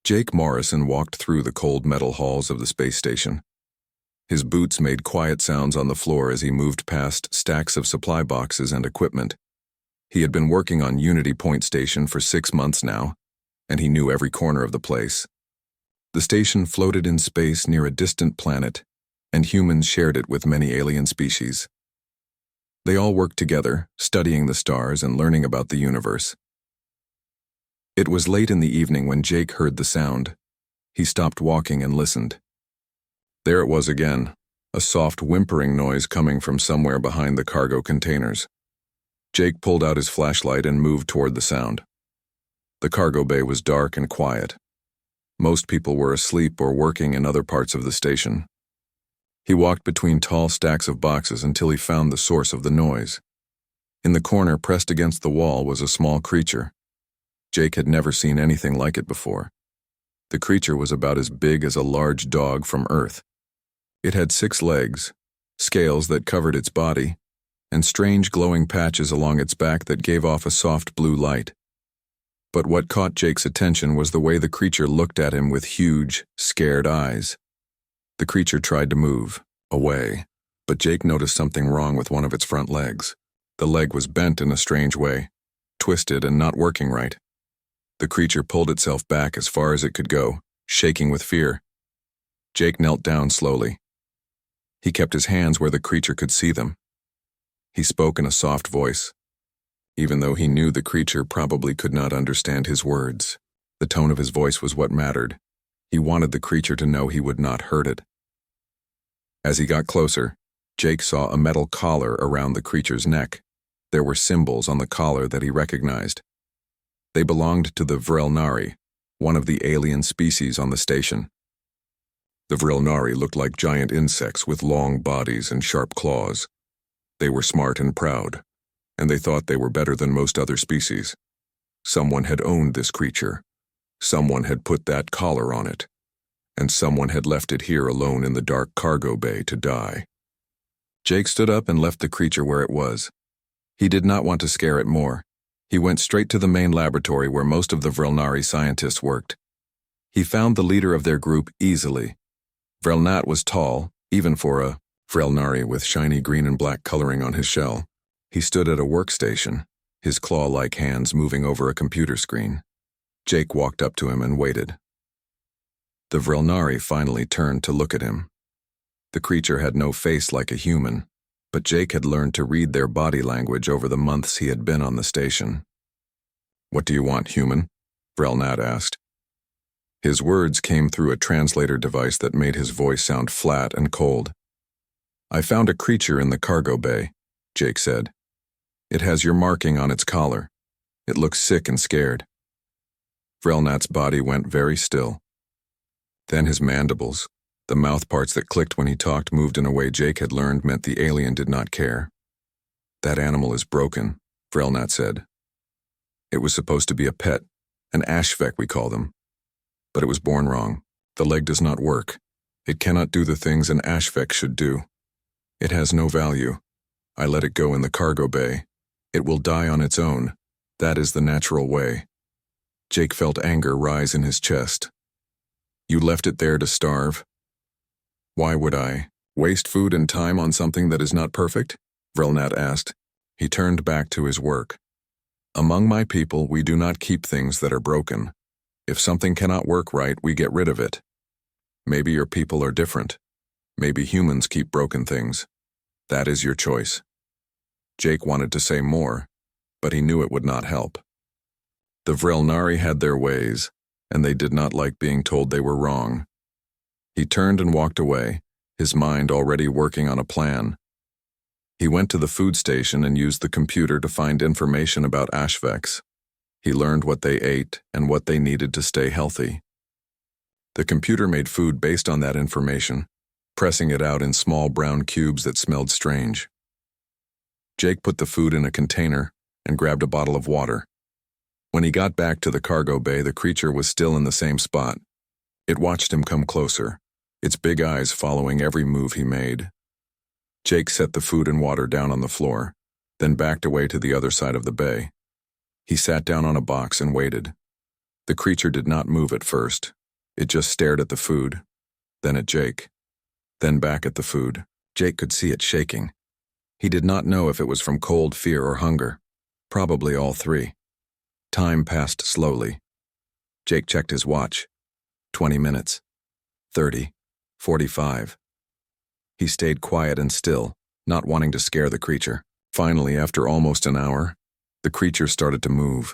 Jake Morrison walked through the cold metal halls of the space station. His boots made quiet sounds on the floor as he moved past stacks of supply boxes and equipment. He had been working on Unity Point Station for 6 months now, and he knew every corner of the place. The station floated in space near a distant planet, and humans shared it with many alien species. They all worked together, studying the stars and learning about the universe. It was late in the evening when Jake heard the sound. He stopped walking and listened. There it was again, a soft whimpering noise coming from somewhere behind the cargo containers. Jake pulled out his flashlight and moved toward the sound. The cargo bay was dark and quiet. Most people were asleep or working in other parts of the station. He walked between tall stacks of boxes until he found the source of the noise. In the corner, pressed against the wall, was a small creature. Jake had never seen anything like it before. The creature was about as big as a large dog from Earth. It had 6 legs, scales that covered its body, and strange glowing patches along its back that gave off a soft blue light. But what caught Jake's attention was the way the creature looked at him with huge, scared eyes. The creature tried to move away, but Jake noticed something wrong with one of its front legs. The leg was bent in a strange way, twisted and not working right. The creature pulled itself back as far as it could go, shaking with fear. Jake knelt down slowly. He kept his hands where the creature could see them. He spoke in a soft voice, even though he knew the creature probably could not understand his words. The tone of his voice was what mattered. He wanted the creature to know he would not hurt it. As he got closer, Jake saw a metal collar around the creature's neck. There were symbols on the collar that he recognized. They belonged to the Vrelnari, one of the alien species on the station. The Vrelnari looked like giant insects with long bodies and sharp claws. They were smart and proud, and they thought they were better than most other species. Someone had owned this creature. Someone had put that collar on it, and someone had left it here alone in the dark cargo bay to die. Jake stood up and left the creature where it was. He did not want to scare it more. He went straight to the main laboratory where most of the Vrelnari scientists worked. He found the leader of their group easily. Vrelnat was tall, even for a Vrelnari with shiny green and black coloring on his shell. He stood at a workstation, his claw-like hands moving over a computer screen. Jake walked up to him and waited. The Vrelnari finally turned to look at him. The creature had no face like a human, but Jake had learned to read their body language over the months he had been on the station. "What do you want, human?" Vrelnat asked. His words came through a translator device that made his voice sound flat and cold. "I found a creature in the cargo bay," Jake said. "It has your marking on its collar. It looks sick and scared." Vrelnat's body went very still. Then his mandibles, the mouth parts that clicked when he talked, moved in a way Jake had learned meant the alien did not care. "That animal is broken," Vrelnat said. "It was supposed to be a pet, an HFY we call them. But it was born wrong. The leg does not work. It cannot do the things an HFY should do. It has no value. I let it go in the cargo bay. It will die on its own. That is the natural way." Jake felt anger rise in his chest. "You left it there to starve?" "Why would I waste food and time on something that is not perfect?" Vrelnat asked. He turned back to his work. "Among my people, we do not keep things that are broken. If something cannot work right, we get rid of it. Maybe your people are different. Maybe humans keep broken things. That is your choice." Jake wanted to say more, but he knew it would not help. The Vrelnari had their ways, and they did not like being told they were wrong. He turned and walked away, his mind already working on a plan. He went to the food station and used the computer to find information about HFYs. He learned what they ate and what they needed to stay healthy. The computer made food based on that information, pressing it out in small brown cubes that smelled strange. Jake put the food in a container and grabbed a bottle of water. When he got back to the cargo bay, the creature was still in the same spot. It watched him come closer, its big eyes following every move he made. Jake set the food and water down on the floor, then backed away to the other side of the bay. He sat down on a box and waited. The creature did not move at first. It just stared at the food, then at Jake, then back at the food. Jake could see it shaking. He did not know if it was from cold, fear, or hunger. Probably all three. Time passed slowly. Jake checked his watch. 20 minutes. 30. 45. He stayed quiet and still, not wanting to scare the creature. Finally, after almost an hour, the creature started to move.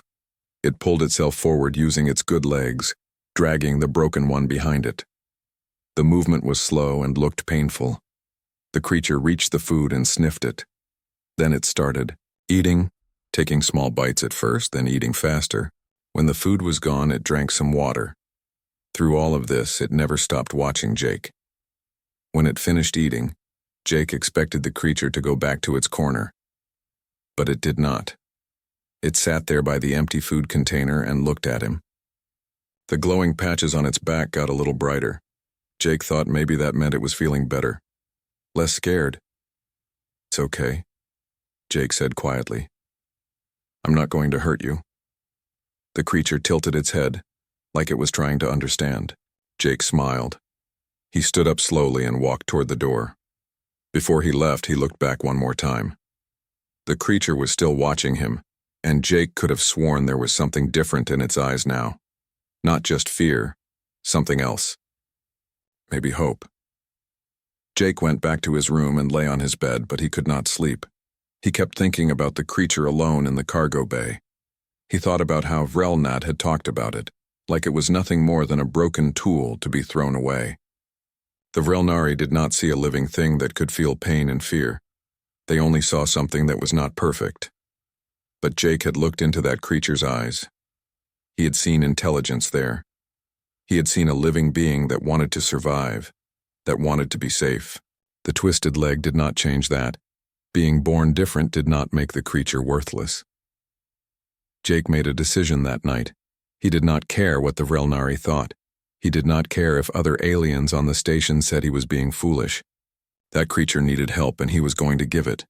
It pulled itself forward using its good legs, dragging the broken one behind it. The movement was slow and looked painful. The creature reached the food and sniffed it. Then it started, eating, taking small bites at first, then eating faster. When the food was gone, it drank some water. Through all of this, it never stopped watching Jake. When it finished eating, Jake expected the creature to go back to its corner. But it did not. It sat there by the empty food container and looked at him. The glowing patches on its back got a little brighter. Jake thought maybe that meant it was feeling better. Less scared. "It's okay," Jake said quietly. "I'm not going to hurt you." The creature tilted its head, like it was trying to understand. Jake smiled. He stood up slowly and walked toward the door. Before he left, he looked back one more time. The creature was still watching him, and Jake could have sworn there was something different in its eyes now. Not just fear, something else. Maybe hope. Jake went back to his room and lay on his bed, but he could not sleep. He kept thinking about the creature alone in the cargo bay. He thought about how Vrelnat had talked about it, like it was nothing more than a broken tool to be thrown away. The Vrelnari did not see a living thing that could feel pain and fear. They only saw something that was not perfect. But Jake had looked into that creature's eyes. He had seen intelligence there. He had seen a living being that wanted to survive, that wanted to be safe. The twisted leg did not change that. Being born different did not make the creature worthless. Jake made a decision that night. He did not care what the Vrelnari thought. He did not care if other aliens on the station said he was being foolish. That creature needed help and he was going to give it.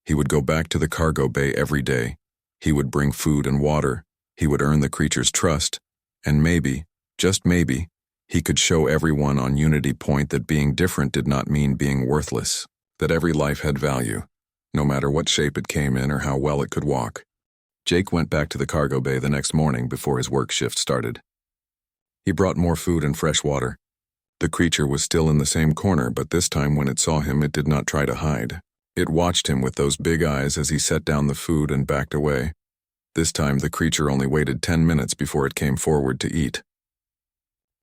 He would go back to the cargo bay every day. He would bring food and water. He would earn the creature's trust. And maybe, just maybe, he could show everyone on Unity Point that being different did not mean being worthless, that every life had value, no matter what shape it came in or how well it could walk. Jake went back to the cargo bay the next morning before his work shift started. He brought more food and fresh water. The creature was still in the same corner, but this time when it saw him, it did not try to hide. It watched him with those big eyes as he set down the food and backed away. This time the creature only waited 10 minutes before it came forward to eat.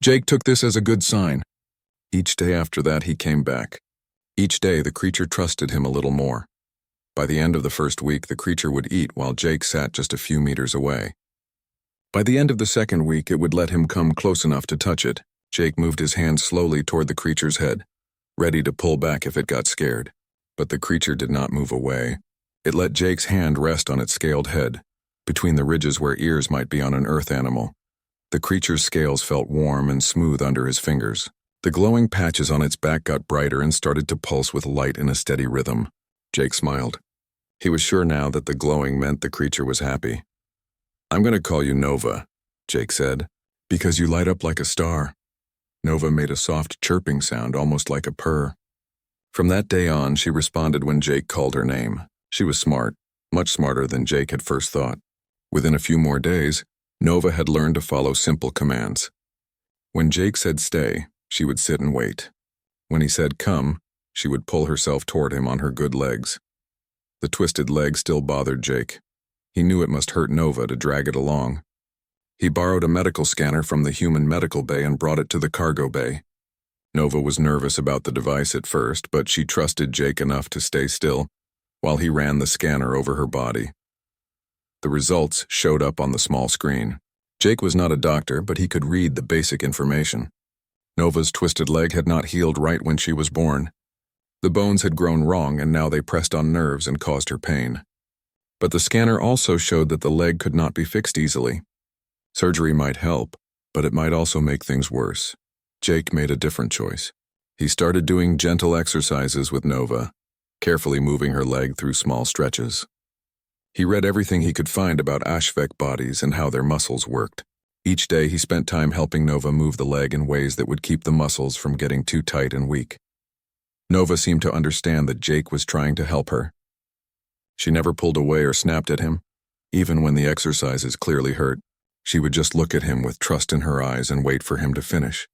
Jake took this as a good sign. Each day after that he came back. Each day the creature trusted him a little more. By the end of the first week, the creature would eat while Jake sat just a few meters away. By the end of the second week, it would let him come close enough to touch it. Jake moved his hand slowly toward the creature's head, ready to pull back if it got scared. But the creature did not move away. It let Jake's hand rest on its scaled head, between the ridges where ears might be on an earth animal. The creature's scales felt warm and smooth under his fingers. The glowing patches on its back got brighter and started to pulse with light in a steady rhythm. Jake smiled. He was sure now that the glowing meant the creature was happy. "I'm going to call you Nova," Jake said, "because you light up like a star." Nova made a soft chirping sound, almost like a purr. From that day on, she responded when Jake called her name. She was smart, much smarter than Jake had first thought. Within a few more days, Nova had learned to follow simple commands. When Jake said stay, she would sit and wait. When he said come, she would pull herself toward him on her good legs. The twisted leg still bothered Jake. He knew it must hurt Nova to drag it along. He borrowed a medical scanner from the human medical bay and brought it to the cargo bay. Nova was nervous about the device at first, but she trusted Jake enough to stay still while he ran the scanner over her body. The results showed up on the small screen. Jake was not a doctor, but he could read the basic information. Nova's twisted leg had not healed right when she was born. The bones had grown wrong, and now they pressed on nerves and caused her pain. But the scanner also showed that the leg could not be fixed easily. Surgery might help, but it might also make things worse. Jake made a different choice. He started doing gentle exercises with Nova, carefully moving her leg through small stretches. He read everything he could find about HFY bodies and how their muscles worked. Each day he spent time helping Nova move the leg in ways that would keep the muscles from getting too tight and weak. Nova seemed to understand that Jake was trying to help her. She never pulled away or snapped at him. Even when the exercises clearly hurt, she would just look at him with trust in her eyes and wait for him to finish.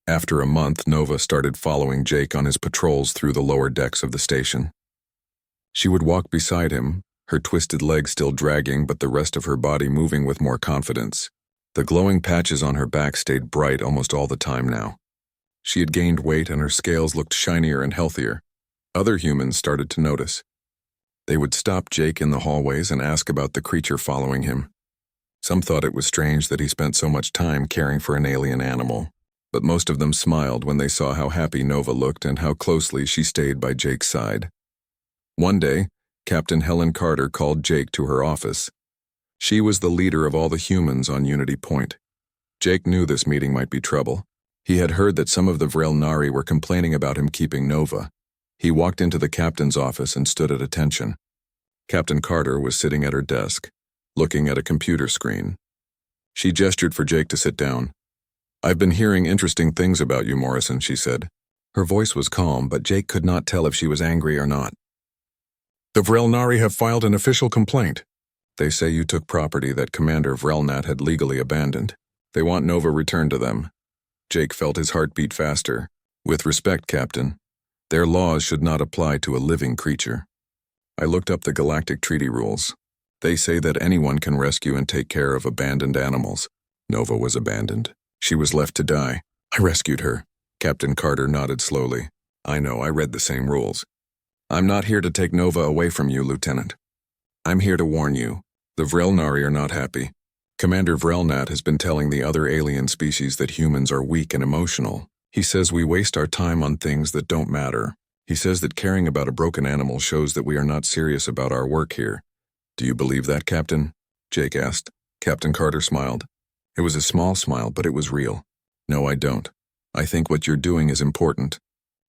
After a month, Nova started following Jake on his patrols through the lower decks of the station. She would walk beside him, her twisted leg still dragging but the rest of her body moving with more confidence. The glowing patches on her back stayed bright almost all the time now. She had gained weight and her scales looked shinier and healthier. Other humans started to notice. They would stop Jake in the hallways and ask about the creature following him. Some thought it was strange that he spent so much time caring for an alien animal, but most of them smiled when they saw how happy Nova looked and how closely she stayed by Jake's side. One day, Captain Helen Carter called Jake to her office. She was the leader of all the humans on Unity Point. Jake knew this meeting might be trouble. He had heard that some of the Vrel Nari were complaining about him keeping Nova. He walked into the captain's office and stood at attention. Captain Carter was sitting at her desk, looking at a computer screen. She gestured for Jake to sit down. "I've been hearing interesting things about you, Morrison," she said. Her voice was calm, but Jake could not tell if she was angry or not. "The Vrel Nari have filed an official complaint. They say you took property that Commander Vrelnat had legally abandoned. They want Nova returned to them." Jake felt his heart beat faster. "With respect, Captain, their laws should not apply to a living creature. I looked up the Galactic Treaty rules. They say that anyone can rescue and take care of abandoned animals. Nova was abandoned. She was left to die. I rescued her." Captain Carter nodded slowly. "I know, I read the same rules. I'm not here to take Nova away from you, Lieutenant. I'm here to warn you. The Vrel Nari are not happy. Commander Vrelnat has been telling the other alien species that humans are weak and emotional. He says we waste our time on things that don't matter. He says that caring about a broken animal shows that we are not serious about our work here. Do you believe that, Captain?" Jake asked. Captain Carter smiled. It was a small smile, but it was real. "No, I don't. I think what you're doing is important.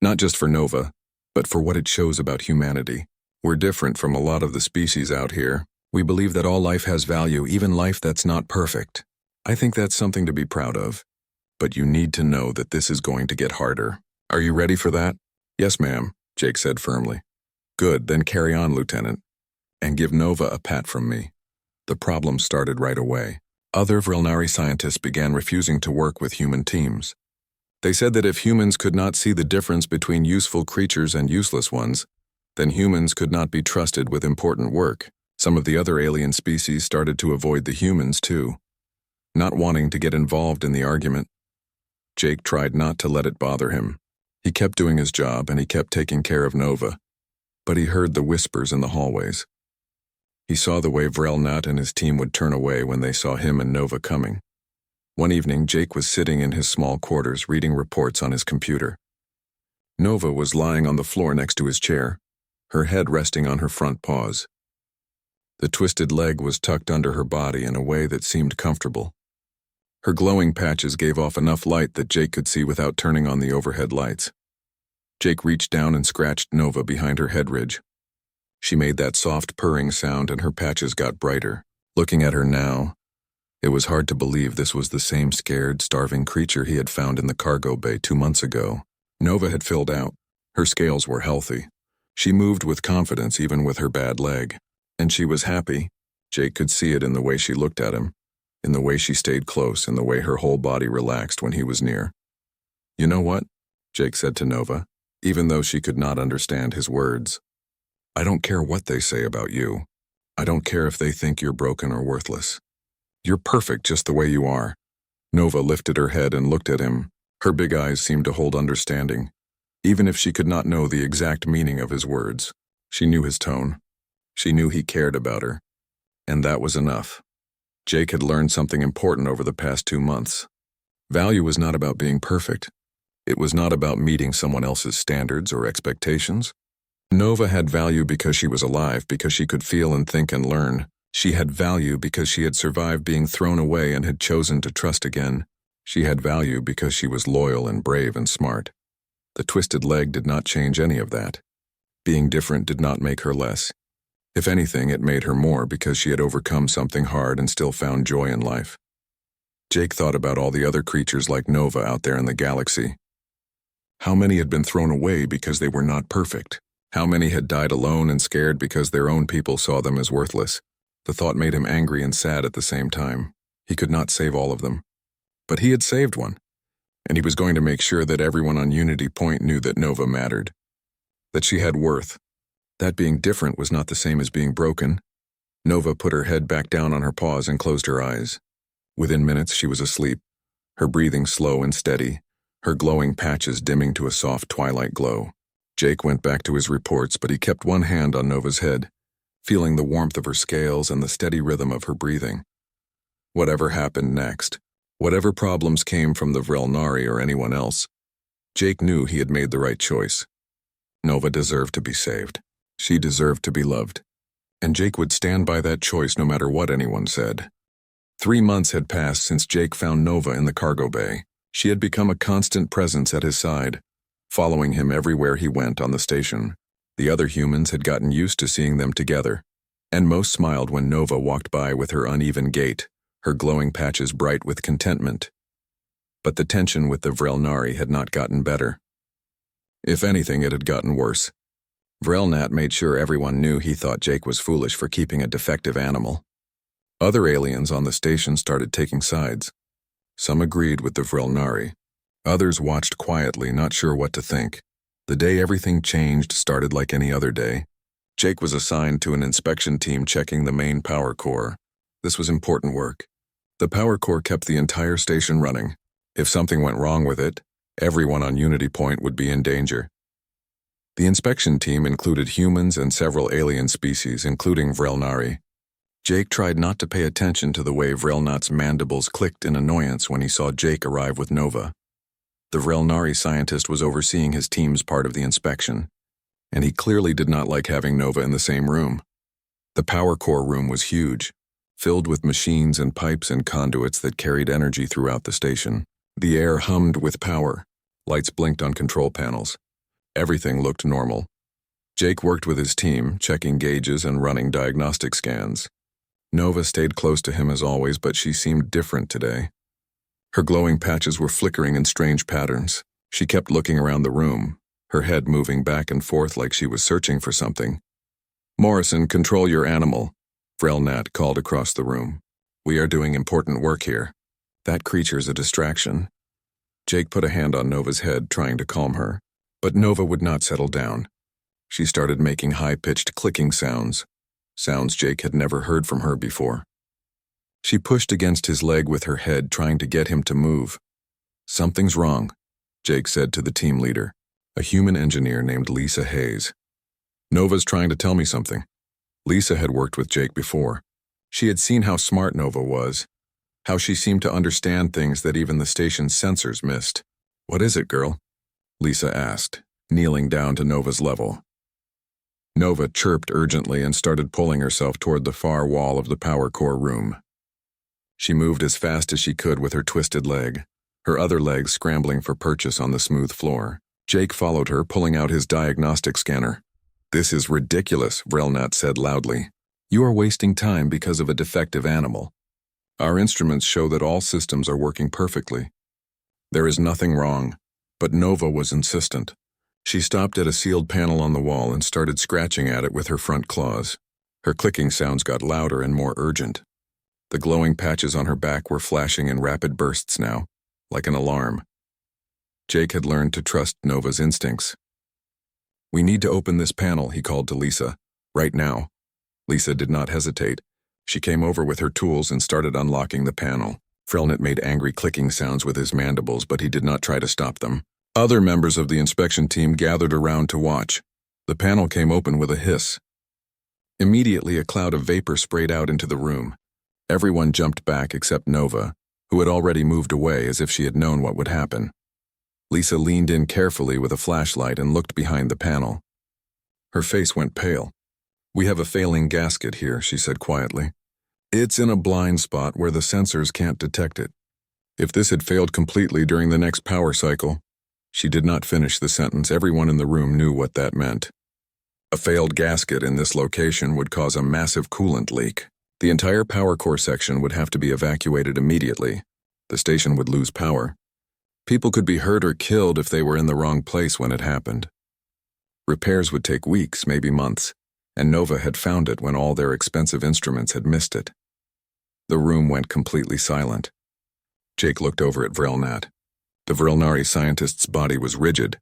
Not just for Nova, but for what it shows about humanity. We're different from a lot of the species out here. We believe that all life has value, even life that's not perfect. I think that's something to be proud of. But you need to know that this is going to get harder. Are you ready for that?" "Yes, ma'am," Jake said firmly. "Good, then carry on, Lieutenant. And give Nova a pat from me." The problem started right away. Other Vrelnari scientists began refusing to work with human teams. They said that if humans could not see the difference between useful creatures and useless ones, then humans could not be trusted with important work. Some of the other alien species started to avoid the humans too, not wanting to get involved in the argument. Jake tried not to let it bother him. He kept doing his job and he kept taking care of Nova, but he heard the whispers in the hallways. He saw the way Vrelnat and his team would turn away when they saw him and Nova coming. One evening, Jake was sitting in his small quarters reading reports on his computer. Nova was lying on the floor next to his chair, her head resting on her front paws. The twisted leg was tucked under her body in a way that seemed comfortable. Her glowing patches gave off enough light that Jake could see without turning on the overhead lights. Jake reached down and scratched Nova behind her head ridge. She made that soft purring sound and her patches got brighter. Looking at her now, it was hard to believe this was the same scared, starving creature he had found in the cargo bay 2 months ago. Nova had filled out. Her scales were healthy. She moved with confidence even with her bad leg. And she was happy. Jake could see it in the way she looked at him, in the way she stayed close, in the way her whole body relaxed when he was near. "You know what?" Jake said to Nova, even though she could not understand his words. "I don't care what they say about you. I don't care if they think you're broken or worthless. You're perfect just the way you are." Nova lifted her head and looked at him. Her big eyes seemed to hold understanding. Even if she could not know the exact meaning of his words, she knew his tone. She knew he cared about her. And that was enough. Jake had learned something important over the past 2 months. Value was not about being perfect. It was not about meeting someone else's standards or expectations. Nova had value because she was alive, because she could feel and think and learn. She had value because she had survived being thrown away and had chosen to trust again. She had value because she was loyal and brave and smart. The twisted leg did not change any of that. Being different did not make her less. If anything, it made her more because she had overcome something hard and still found joy in life. Jake thought about all the other creatures like Nova out there in the galaxy. How many had been thrown away because they were not perfect? How many had died alone and scared because their own people saw them as worthless? The thought made him angry and sad at the same time. He could not save all of them. But he had saved one, and he was going to make sure that everyone on Unity Point knew that Nova mattered, that she had worth. That being different was not the same as being broken. Nova put her head back down on her paws and closed her eyes. Within minutes, she was asleep, her breathing slow and steady, her glowing patches dimming to a soft twilight glow. Jake went back to his reports, but he kept one hand on Nova's head, feeling the warmth of her scales and the steady rhythm of her breathing. Whatever happened next, whatever problems came from the Vrelnari or anyone else, Jake knew he had made the right choice. Nova deserved to be saved. She deserved to be loved. And Jake would stand by that choice no matter what anyone said. 3 months had passed since Jake found Nova in the cargo bay. She had become a constant presence at his side, following him everywhere he went on the station. The other humans had gotten used to seeing them together, and most smiled when Nova walked by with her uneven gait, her glowing patches bright with contentment. But the tension with the Vrelnari had not gotten better. If anything, it had gotten worse. Vrelnat made sure everyone knew he thought Jake was foolish for keeping a defective animal. Other aliens on the station started taking sides. Some agreed with the Vrelnari. Others watched quietly, not sure what to think. The day everything changed started like any other day. Jake was assigned to an inspection team checking the main power core. This was important work. The power core kept the entire station running. If something went wrong with it, everyone on Unity Point would be in danger. The inspection team included humans and several alien species, including Vrelnari. Jake tried not to pay attention to the way Vrelnat's mandibles clicked in annoyance when he saw Jake arrive with Nova. The Vrelnari scientist was overseeing his team's part of the inspection, and he clearly did not like having Nova in the same room. The power core room was huge, filled with machines and pipes and conduits that carried energy throughout the station. The air hummed with power. Lights blinked on control panels. Everything looked normal. Jake worked with his team, checking gauges and running diagnostic scans. Nova stayed close to him as always, but she seemed different today. Her glowing patches were flickering in strange patterns. She kept looking around the room, her head moving back and forth like she was searching for something. "Morrison, control your animal," Vrelnat called across the room. "We are doing important work here. That creature's a distraction." Jake put a hand on Nova's head, trying to calm her, but Nova would not settle down. She started making high-pitched clicking sounds Jake had never heard from her before. She pushed against his leg with her head, trying to get him to move. "Something's wrong," Jake said to the team leader, a human engineer named Lisa Hayes. "Nova's trying to tell me something." Lisa had worked with Jake before. She had seen how smart Nova was, how she seemed to understand things that even the station's sensors missed. "What is it, girl?" Lisa asked, kneeling down to Nova's level. Nova chirped urgently and started pulling herself toward the far wall of the power core room. She moved as fast as she could with her twisted leg, her other leg scrambling for purchase on the smooth floor. Jake followed her, pulling out his diagnostic scanner. "This is ridiculous," Vrelnat said loudly. "You are wasting time because of a defective animal. Our instruments show that all systems are working perfectly. There is nothing wrong." But Nova was insistent. She stopped at a sealed panel on the wall and started scratching at it with her front claws. Her clicking sounds got louder and more urgent. The glowing patches on her back were flashing in rapid bursts now, like an alarm. Jake had learned to trust Nova's instincts. "We need to open this panel," he called to Lisa. "Right now." Lisa did not hesitate. She came over with her tools and started unlocking the panel. Vrelnat made angry clicking sounds with his mandibles, but he did not try to stop them. Other members of the inspection team gathered around to watch. The panel came open with a hiss. Immediately, a cloud of vapor sprayed out into the room. Everyone jumped back except Nova, who had already moved away as if she had known what would happen. Lisa leaned in carefully with a flashlight and looked behind the panel. Her face went pale. "We have a failing gasket here," she said quietly. "It's in a blind spot where the sensors can't detect it. If this had failed completely during the next power cycle..." She did not finish the sentence. Everyone in the room knew what that meant. A failed gasket in this location would cause a massive coolant leak. The entire power core section would have to be evacuated immediately. The station would lose power. People could be hurt or killed if they were in the wrong place when it happened. Repairs would take weeks, maybe months, and Nova had found it when all their expensive instruments had missed it. The room went completely silent. Jake looked over at Vrelnat. The Vrelnari scientist's body was rigid,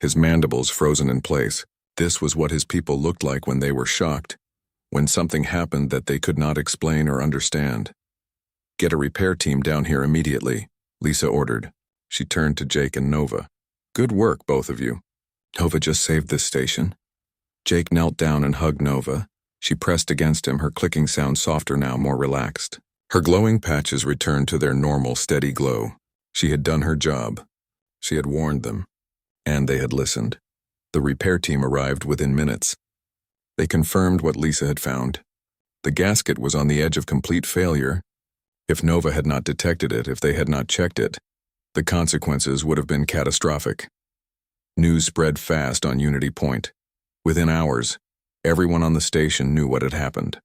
his mandibles frozen in place. This was what his people looked like when they were shocked, when something happened that they could not explain or understand. "Get a repair team down here immediately," Lisa ordered. She turned to Jake and Nova. "Good work, both of you. Nova just saved this station." Jake knelt down and hugged Nova. She pressed against him, her clicking sound softer now, more relaxed. Her glowing patches returned to their normal, steady glow. She had done her job. She had warned them. And they had listened. The repair team arrived within minutes. They confirmed what Lisa had found. The gasket was on the edge of complete failure. If Nova had not detected it, if they had not checked it, the consequences would have been catastrophic. News spread fast on Unity Point. Within hours, everyone on the station knew what had happened.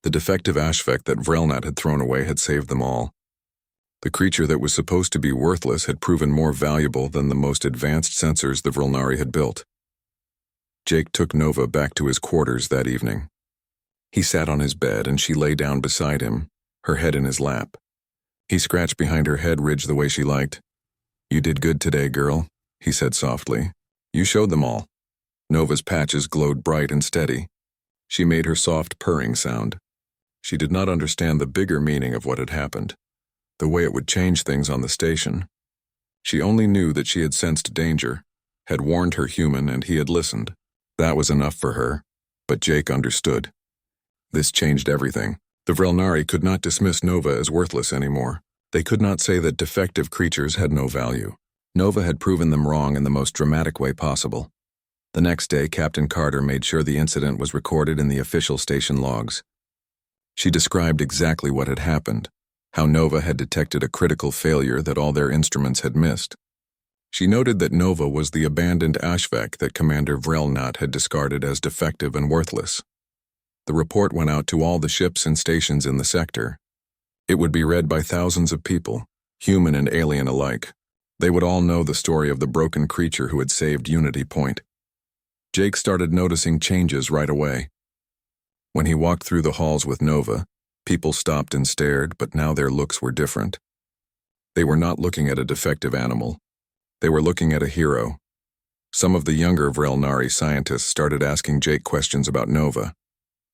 The defective HFY that Vrelnat had thrown away had saved them all. The creature that was supposed to be worthless had proven more valuable than the most advanced sensors the Vrelnari had built. Jake took Nova back to his quarters that evening. He sat on his bed and she lay down beside him, her head in his lap. He scratched behind her head ridge the way she liked. "You did good today, girl," he said softly. "You showed them all." Nova's patches glowed bright and steady. She made her soft purring sound. She did not understand the bigger meaning of what had happened, the way it would change things on the station. She only knew that she had sensed danger, had warned her human, and he had listened. That was enough for her, but Jake understood. This changed everything. The Vrelnari could not dismiss Nova as worthless anymore. They could not say that defective creatures had no value. Nova had proven them wrong in the most dramatic way possible. The next day, Captain Carter made sure the incident was recorded in the official station logs. She described exactly what had happened, how Nova had detected a critical failure that all their instruments had missed. She noted that Nova was the abandoned HFY that Commander Vrelnat had discarded as defective and worthless. The report went out to all the ships and stations in the sector. It would be read by thousands of people, human and alien alike. They would all know the story of the broken creature who had saved Unity Point. Jake started noticing changes right away. When he walked through the halls with Nova, people stopped and stared, but now their looks were different. They were not looking at a defective animal. They were looking at a hero. Some of the younger Vrelnari scientists started asking Jake questions about Nova.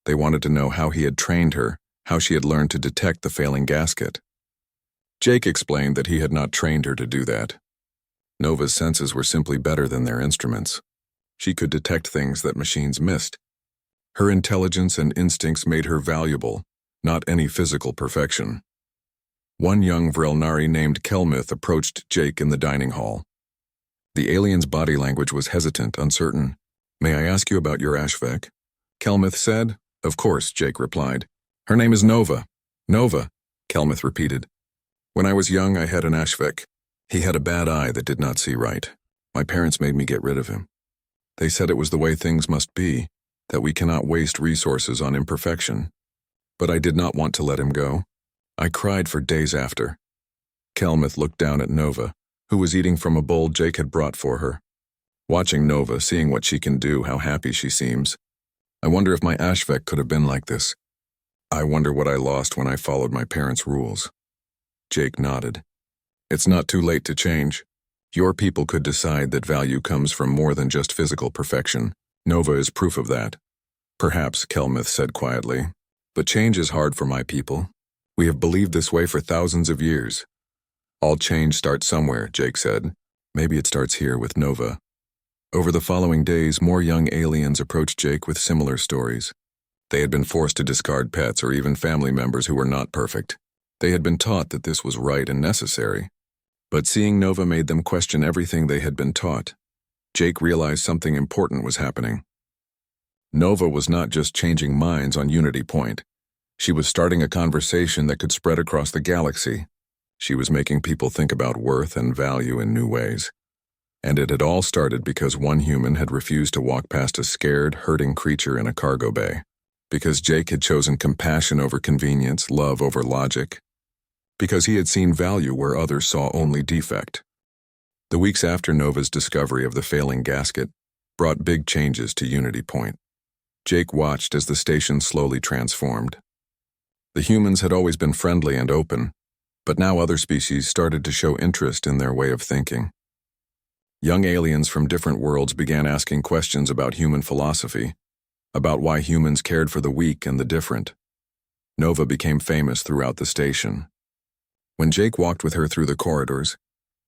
They wanted to know how he had trained her, how she had learned to detect the failing gasket. Jake explained that he had not trained her to do that. Nova's senses were simply better than their instruments. She could detect things that machines missed. Her intelligence and instincts made her valuable, not any physical perfection. One young Vrelnari named Kelmith approached Jake in the dining hall. The alien's body language was hesitant, uncertain. "May I ask you about your HFY?" Kelmith said. "Of course," Jake replied. "Her name is Nova." "Nova," Kelmith repeated. "When I was young, I had an HFY. He had a bad eye that did not see right. My parents made me get rid of him. They said it was the way things must be, that we cannot waste resources on imperfection. But I did not want to let him go. I cried for days after." Kelmith looked down at Nova, who was eating from a bowl Jake had brought for her. Watching Nova, seeing what she can do, how happy she seems. "I wonder if my HFY could have been like this. I wonder what I lost when I followed my parents' rules." Jake nodded. "It's not too late to change. Your people could decide that value comes from more than just physical perfection. Nova is proof of that." "Perhaps," Kelmith said quietly. "But change is hard for my people. We have believed this way for thousands of years." "All change starts somewhere," Jake said. "Maybe it starts here with Nova." Over the following days, more young aliens approached Jake with similar stories. They had been forced to discard pets or even family members who were not perfect. They had been taught that this was right and necessary. But seeing Nova made them question everything they had been taught. Jake realized something important was happening. Nova was not just changing minds on Unity Point. She was starting a conversation that could spread across the galaxy. She was making people think about worth and value in new ways. And it had all started because one human had refused to walk past a scared, hurting creature in a cargo bay. Because Jake had chosen compassion over convenience, love over logic. because he had seen value where others saw only defect. The weeks after Nova's discovery of the failing gasket brought big changes to Unity Point. Jake watched as the station slowly transformed. The humans had always been friendly and open, but now other species started to show interest in their way of thinking. Young aliens from different worlds began asking questions about human philosophy, about why humans cared for the weak and the different. Nova became famous throughout the station. When Jake walked with her through the corridors,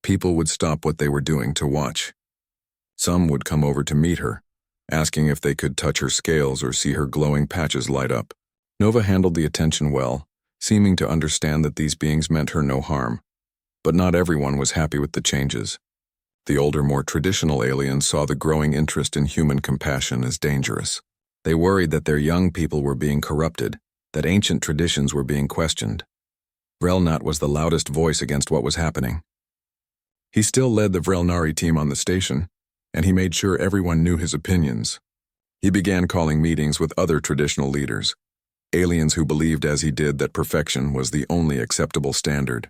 people would stop what they were doing to watch. Some would come over to meet her, asking if they could touch her scales or see her glowing patches light up. Nova handled the attention well, seeming to understand that these beings meant her no harm. But not everyone was happy with the changes. The older, more traditional aliens saw the growing interest in human compassion as dangerous. They worried that their young people were being corrupted, that ancient traditions were being questioned. Vrelnat was the loudest voice against what was happening. He still led the Vrelnari team on the station, and he made sure everyone knew his opinions. He began calling meetings with other traditional leaders, aliens who believed as he did that perfection was the only acceptable standard.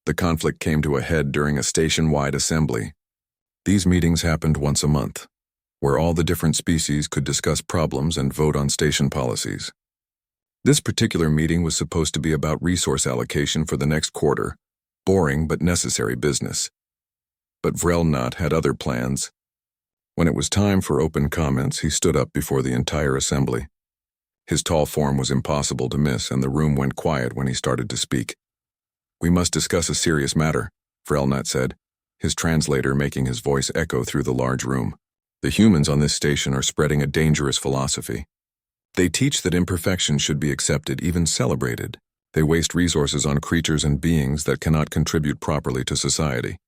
The conflict came to a head during a station-wide assembly. These meetings happened once a month, where all the different species could discuss problems and vote on station policies. This particular meeting was supposed to be about resource allocation for the next quarter, boring but necessary business. But Vrelnat had other plans. When it was time for open comments, he stood up before the entire assembly. His tall form was impossible to miss, and the room went quiet when he started to speak. "We must discuss a serious matter," Vrelnat said, his translator making his voice echo through the large room. "The humans on this station are spreading a dangerous philosophy. They teach that imperfection should be accepted, even celebrated. They waste resources on creatures and beings that cannot contribute properly to society."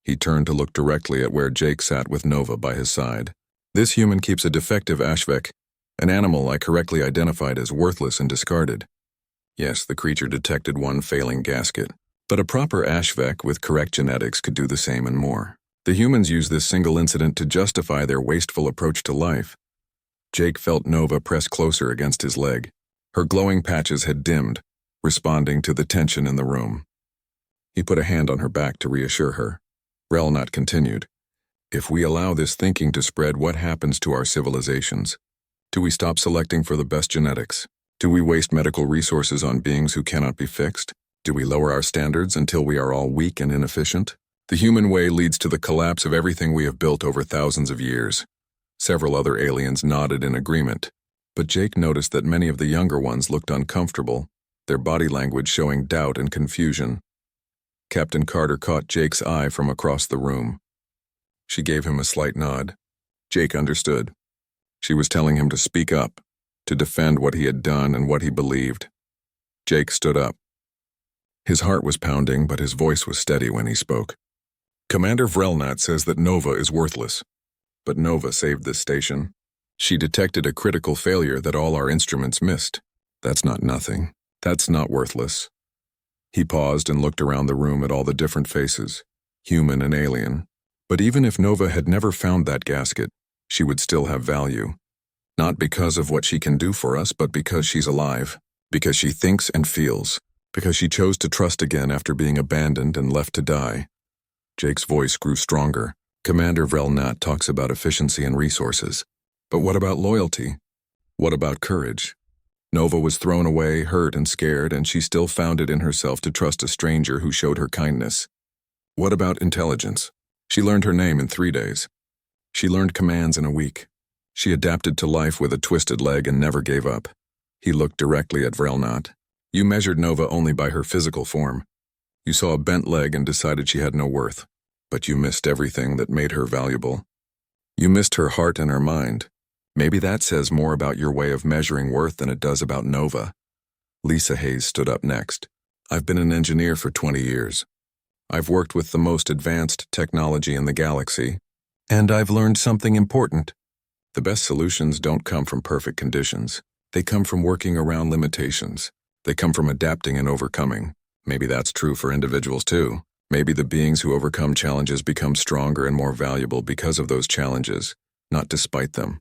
He turned to look directly at where Jake sat with Nova by his side. "This human keeps a defective HFY, an animal I correctly identified as worthless and discarded." Yes, the creature detected one failing gasket, but a proper HFY with correct genetics could do the same and more. The humans use this single incident to justify their wasteful approach to life. Jake felt Nova press closer against his leg. Her glowing patches had dimmed, responding to the tension in the room. He put a hand on her back to reassure her. Vrelnat continued, "If we allow this thinking to spread, what happens to our civilizations? Do we stop selecting for the best genetics? Do we waste medical resources on beings who cannot be fixed? Do we lower our standards until we are all weak and inefficient? The human way leads to the collapse of everything we have built over thousands of years." Several other aliens nodded in agreement, but Jake noticed that many of the younger ones looked uncomfortable, their body language showing doubt and confusion. Captain Carter caught Jake's eye from across the room. She gave him a slight nod. Jake understood. She was telling him to speak up, to defend what he had done and what he believed. Jake stood up. His heart was pounding, but his voice was steady when he spoke. "Commander Vrelnat says that Nova is worthless. But Nova saved this station. She detected a critical failure that all our instruments missed. That's not nothing. That's not worthless." He paused and looked around the room at all the different faces, human and alien. But even if Nova had never found that gasket, she would still have value. Not because of what she can do for us, but because she's alive, because she thinks and feels, because she chose to trust again after being abandoned and left to die. Jake's voice grew stronger. "Commander Vrelnat talks about efficiency and resources. But what about loyalty? What about courage? Nova was thrown away, hurt and scared, and she still found it in herself to trust a stranger who showed her kindness. What about intelligence? She learned her name in 3 days. She learned commands in a week. She adapted to life with a twisted leg and never gave up." He looked directly at Vrelnat. "You measured Nova only by her physical form. You saw a bent leg and decided she had no worth. But you missed everything that made her valuable. You missed her heart and her mind. Maybe that says more about your way of measuring worth than it does about Nova." Lisa Hayes stood up next. "I've been an engineer for 20 years. I've worked with the most advanced technology in the galaxy, and I've learned something important. The best solutions don't come from perfect conditions. They come from working around limitations. They come from adapting and overcoming. Maybe that's true for individuals too. Maybe the beings who overcome challenges become stronger and more valuable because of those challenges, not despite them."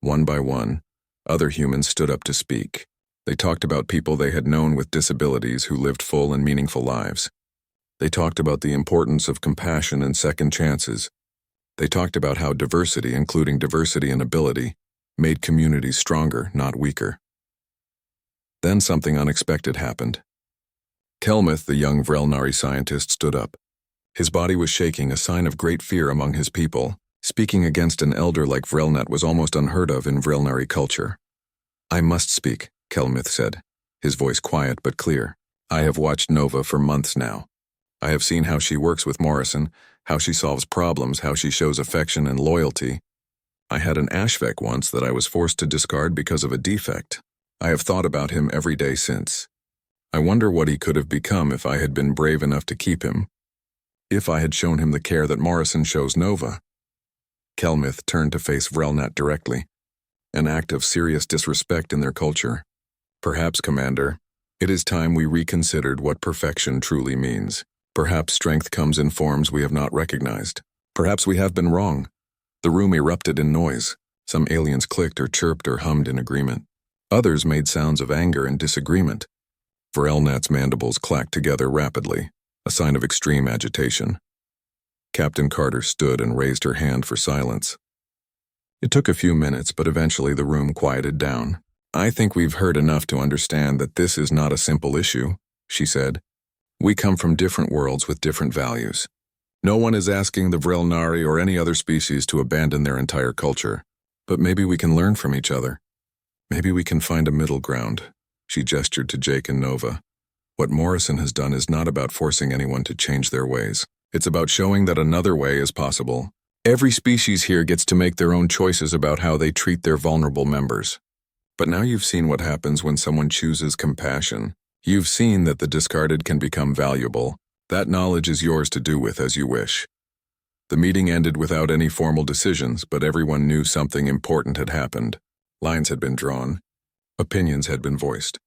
One by one, other humans stood up to speak. They talked about people they had known with disabilities who lived full and meaningful lives. They talked about the importance of compassion and second chances. They talked about how diversity, including diversity in ability, made communities stronger, not weaker. Then something unexpected happened. Kelmuth, the young Vrelnari scientist, stood up. His body was shaking, a sign of great fear among his people. Speaking against an elder like Vrelnet was almost unheard of in Vrelnari culture. "I must speak," Kelmuth said, his voice quiet but clear. "I have watched Nova for months now. I have seen how she works with Morrison, how she solves problems, how she shows affection and loyalty. I had an HFY once that I was forced to discard because of a defect. I have thought about him every day since. I wonder what he could have become if I had been brave enough to keep him. If I had shown him the care that Morrison shows Nova." Kelmuth turned to face Vrelnet directly, an act of serious disrespect in their culture. "Perhaps, Commander, it is time we reconsidered what perfection truly means. Perhaps strength comes in forms we have not recognized. Perhaps we have been wrong." The room erupted in noise. Some aliens clicked or chirped or hummed in agreement. Others made sounds of anger and disagreement. Vrelnat's mandibles clacked together rapidly, a sign of extreme agitation. Captain Carter stood and raised her hand for silence. It took a few minutes, but eventually the room quieted down. "I think we've heard enough to understand that this is not a simple issue," she said. "We come from different worlds with different values. No one is asking the Vrelnari or any other species to abandon their entire culture, but maybe we can learn from each other. Maybe we can find a middle ground." She gestured to Jake and Nova. "What Morrison has done is not about forcing anyone to change their ways. It's about showing that another way is possible. Every species here gets to make their own choices about how they treat their vulnerable members. But now you've seen what happens when someone chooses compassion. You've seen that the discarded can become valuable. That knowledge is yours to do with as you wish." The meeting ended without any formal decisions, but everyone knew something important had happened. Lines had been drawn. Opinions had been voiced.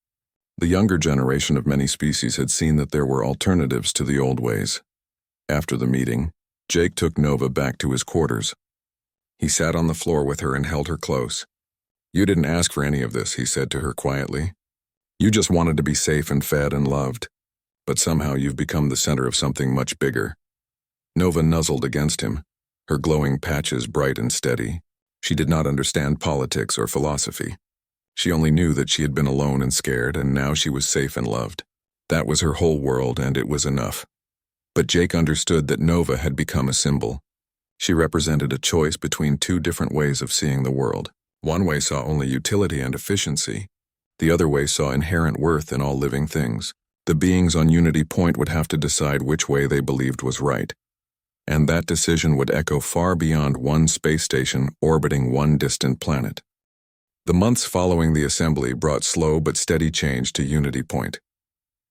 The younger generation of many species had seen that there were alternatives to the old ways. After the meeting, Jake took Nova back to his quarters. He sat on the floor with her and held her close. "You didn't ask for any of this," he said to her quietly. "You just wanted to be safe and fed and loved. But somehow you've become the center of something much bigger." Nova nuzzled against him, her glowing patches bright and steady. She did not understand politics or philosophy. She only knew that she had been alone and scared, and now she was safe and loved. That was her whole world, and it was enough. But Jake understood that Nova had become a symbol. She represented a choice between two different ways of seeing the world. One way saw only utility and efficiency. The other way saw inherent worth in all living things. The beings on Unity Point would have to decide which way they believed was right. And that decision would echo far beyond one space station orbiting one distant planet. The months following the assembly brought slow but steady change to Unity Point.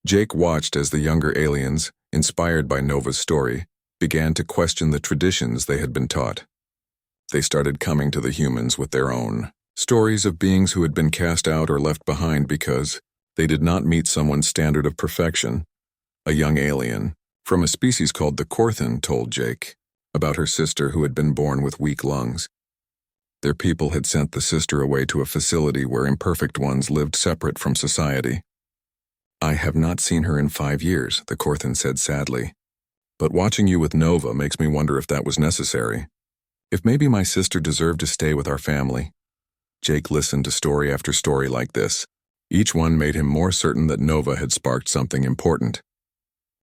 Jake watched as the younger aliens, inspired by Nova's story, began to question the traditions they had been taught. They started coming to the humans with their own stories of beings who had been cast out or left behind because they did not meet someone's standard of perfection. A young alien, from a species called the Korthan, told Jake about her sister who had been born with weak lungs. Their people had sent the sister away to a facility where imperfect ones lived separate from society. "I have not seen her in 5 years," the Korthan said sadly. "But watching you with Nova makes me wonder if that was necessary. If maybe my sister deserved to stay with our family." Jake listened to story after story like this. Each one made him more certain that Nova had sparked something important.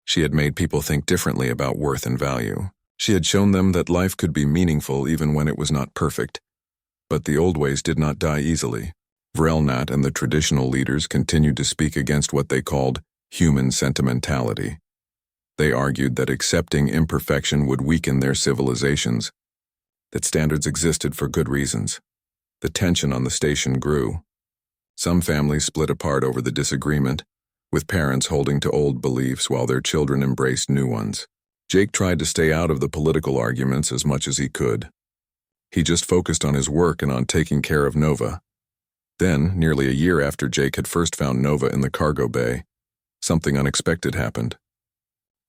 She had made people think differently about worth and value. She had shown them that life could be meaningful even when it was not perfect. But the old ways did not die easily. Vrelnat and the traditional leaders continued to speak against what they called human sentimentality. They argued that accepting imperfection would weaken their civilizations, that standards existed for good reasons. The tension on the station grew. Some families split apart over the disagreement, with parents holding to old beliefs while their children embraced new ones. Jake tried to stay out of the political arguments as much as he could. He just focused on his work and on taking care of Nova. Then, nearly a year after Jake had first found Nova in the cargo bay, something unexpected happened.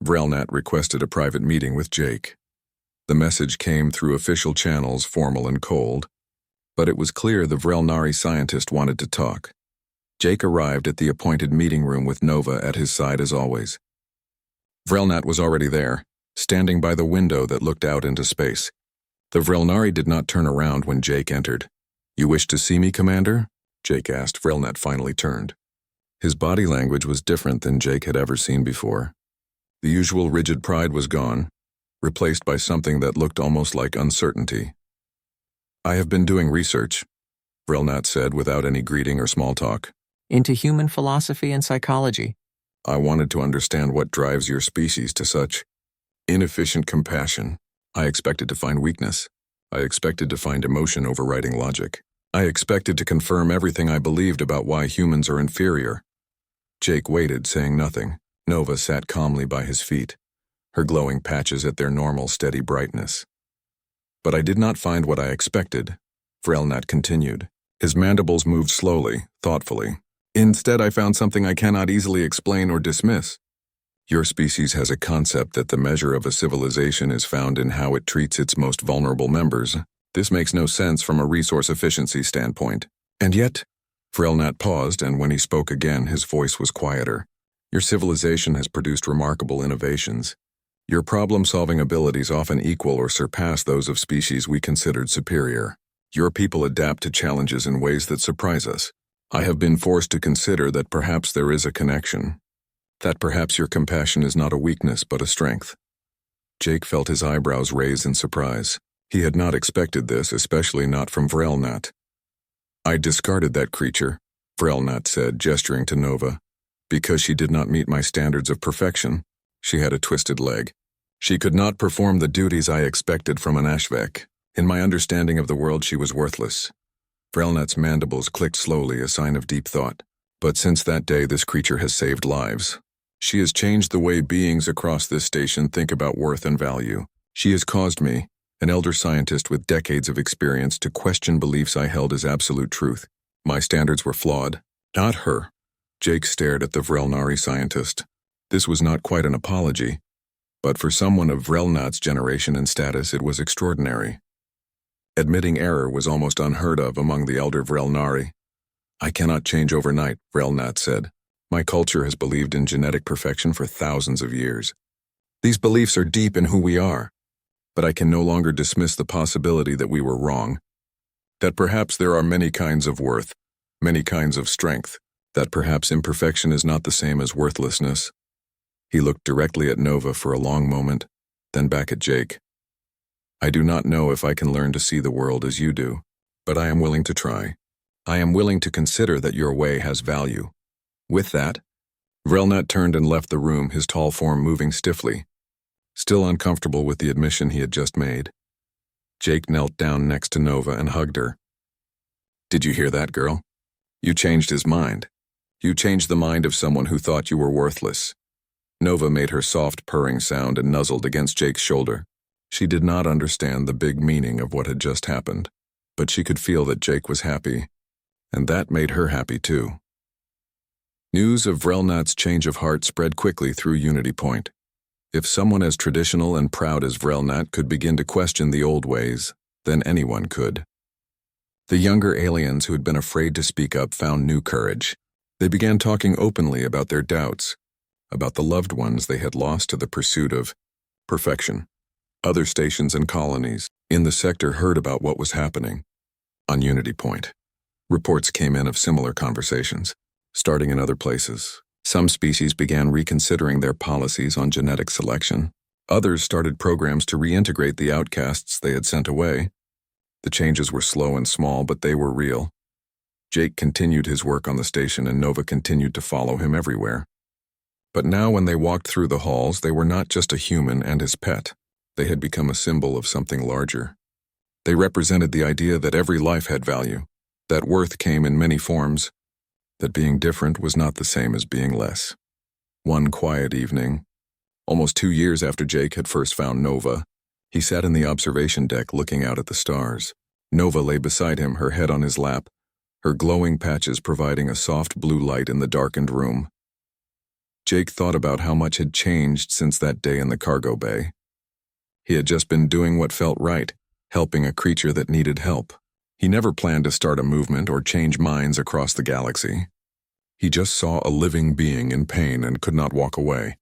Vrelnat requested a private meeting with Jake. The message came through official channels, formal and cold, but it was clear the Vrelnari scientist wanted to talk. Jake arrived at the appointed meeting room with Nova at his side as always. Vrelnat was already there, standing by the window that looked out into space. The Vrelnari did not turn around when Jake entered. "You wish to see me, Commander?" Jake asked. Vrelnat finally turned. His body language was different than Jake had ever seen before. The usual rigid pride was gone, replaced by something that looked almost like uncertainty. "I have been doing research," Vrelnat said without any greeting or small talk. "Into human philosophy and psychology." "I wanted to understand what drives your species to such inefficient compassion. I expected to find weakness. I expected to find emotion overriding logic. I expected to confirm everything I believed about why humans are inferior." Jake waited, saying nothing. Nova sat calmly by his feet, her glowing patches at their normal steady brightness. "But I did not find what I expected," Vrelnat continued. His mandibles moved slowly, thoughtfully. "Instead, I found something I cannot easily explain or dismiss. Your species has a concept that the measure of a civilization is found in how it treats its most vulnerable members. This makes no sense from a resource efficiency standpoint. And yet," Vrelnat paused, and when he spoke again, his voice was quieter. "Your civilization has produced remarkable innovations. Your problem-solving abilities often equal or surpass those of species we considered superior. Your people adapt to challenges in ways that surprise us. I have been forced to consider that perhaps there is a connection. That perhaps your compassion is not a weakness but a strength." Jake felt his eyebrows raise in surprise. He had not expected this, especially not from Vrelnat. "I discarded that creature," Vrelnat said, gesturing to Nova, "because she did not meet my standards of perfection. She had a twisted leg. She could not perform the duties I expected from an HFY. In my understanding of the world, she was worthless." Vrelnat's mandibles clicked slowly, a sign of deep thought. "But since that day, this creature has saved lives. She has changed the way beings across this station think about worth and value. She has caused me, an elder scientist with decades of experience, to question beliefs I held as absolute truth. My standards were flawed, not her." Jake stared at the Vrelnari scientist. This was not quite an apology, but for someone of Vrelnat's generation and status, it was extraordinary. Admitting error was almost unheard of among the elder Vrelnari. "I cannot change overnight," Vrelnat said. "My culture has believed in genetic perfection for thousands of years. These beliefs are deep in who we are, but I can no longer dismiss the possibility that we were wrong. That perhaps there are many kinds of worth, many kinds of strength, that perhaps imperfection is not the same as worthlessness." He looked directly at Nova for a long moment, then back at Jake. "I do not know if I can learn to see the world as you do, but I am willing to try. I am willing to consider that your way has value." With that, Vrelnat turned and left the room, his tall form moving stiffly, still uncomfortable with the admission he had just made. Jake knelt down next to Nova and hugged her. "Did you hear that, girl? You changed his mind. You changed the mind of someone who thought you were worthless." Nova made her soft purring sound and nuzzled against Jake's shoulder. She did not understand the big meaning of what had just happened, but she could feel that Jake was happy, and that made her happy too. News of Vrelnat's change of heart spread quickly through Unity Point. If someone as traditional and proud as Vrelnat could begin to question the old ways, then anyone could. The younger aliens who had been afraid to speak up found new courage. They began talking openly about their doubts, about the loved ones they had lost to the pursuit of perfection. Other stations and colonies in the sector heard about what was happening on Unity Point. Reports came in of similar conversations, starting in other places. Some species began reconsidering their policies on genetic selection. Others started programs to reintegrate the outcasts they had sent away. The changes were slow and small, but they were real. Jake continued his work on the station, and Nova continued to follow him everywhere. But now when they walked through the halls, they were not just a human and his pet. They had become a symbol of something larger. They represented the idea that every life had value, that worth came in many forms, that being different was not the same as being less. One quiet evening, almost 2 years after Jake had first found Nova, he sat in the observation deck looking out at the stars. Nova lay beside him, her head on his lap, her glowing patches providing a soft blue light in the darkened room. Jake thought about how much had changed since that day in the cargo bay. He had just been doing what felt right, helping a creature that needed help. He never planned to start a movement or change minds across the galaxy. He just saw a living being in pain and could not walk away.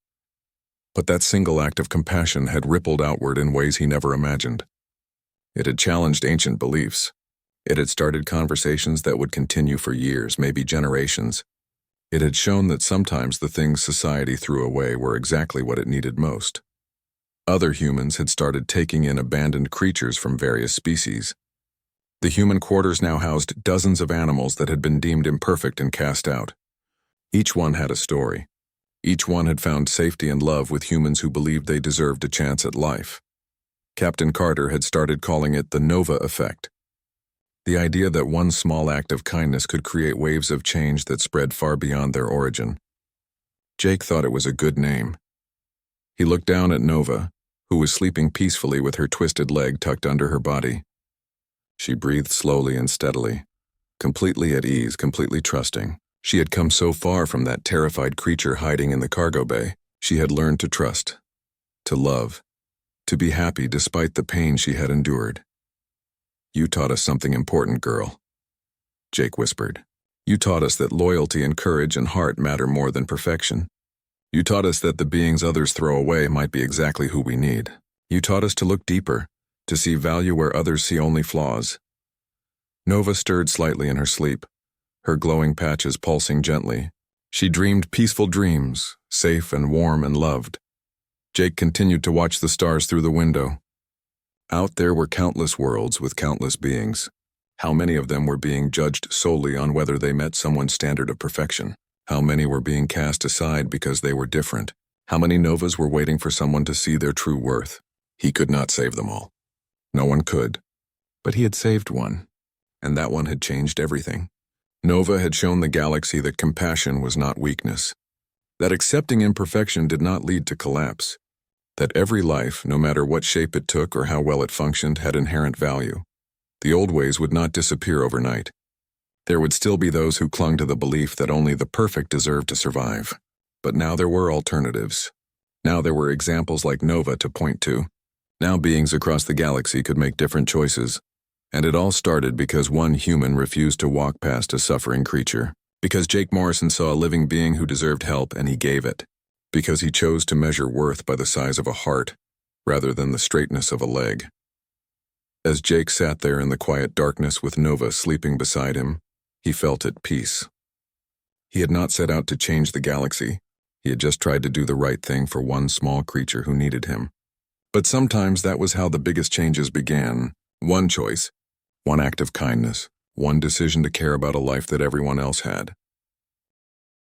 But that single act of compassion had rippled outward in ways he never imagined. It had challenged ancient beliefs. It had started conversations that would continue for years, maybe generations. It had shown that sometimes the things society threw away were exactly what it needed most. Other humans had started taking in abandoned creatures from various species. The human quarters now housed dozens of animals that had been deemed imperfect and cast out. Each one had a story. Each one had found safety and love with humans who believed they deserved a chance at life. Captain Carter had started calling it the Nova Effect. The idea that one small act of kindness could create waves of change that spread far beyond their origin. Jake thought it was a good name. He looked down at Nova, who was sleeping peacefully with her twisted leg tucked under her body. She breathed slowly and steadily, completely at ease, completely trusting. She had come so far from that terrified creature hiding in the cargo bay. She had learned to trust, to love, to be happy despite the pain she had endured. "You taught us something important, girl," Jake whispered. "You taught us that loyalty and courage and heart matter more than perfection. You taught us that the beings others throw away might be exactly who we need. You taught us to look deeper, to see value where others see only flaws." Nova stirred slightly in her sleep, her glowing patches pulsing gently. She dreamed peaceful dreams, safe and warm and loved. Jake continued to watch the stars through the window. Out there were countless worlds with countless beings. How many of them were being judged solely on whether they met someone's standard of perfection? How many were being cast aside because they were different? How many Novas were waiting for someone to see their true worth? He could not save them all. No one could. But he had saved one, and that one had changed everything. Nova had shown the galaxy that compassion was not weakness, that accepting imperfection did not lead to collapse, that every life, no matter what shape it took or how well it functioned, had inherent value. The old ways would not disappear overnight. There would still be those who clung to the belief that only the perfect deserved to survive. But now there were alternatives. Now there were examples like Nova to point to. Now beings across the galaxy could make different choices. And it all started because one human refused to walk past a suffering creature. Because Jake Morrison saw a living being who deserved help and he gave it. Because he chose to measure worth by the size of a heart, rather than the straightness of a leg. As Jake sat there in the quiet darkness with Nova sleeping beside him, he felt at peace. He had not set out to change the galaxy. He had just tried to do the right thing for one small creature who needed him. But sometimes that was how the biggest changes began. One choice, one act of kindness, one decision to care about a life that everyone else had.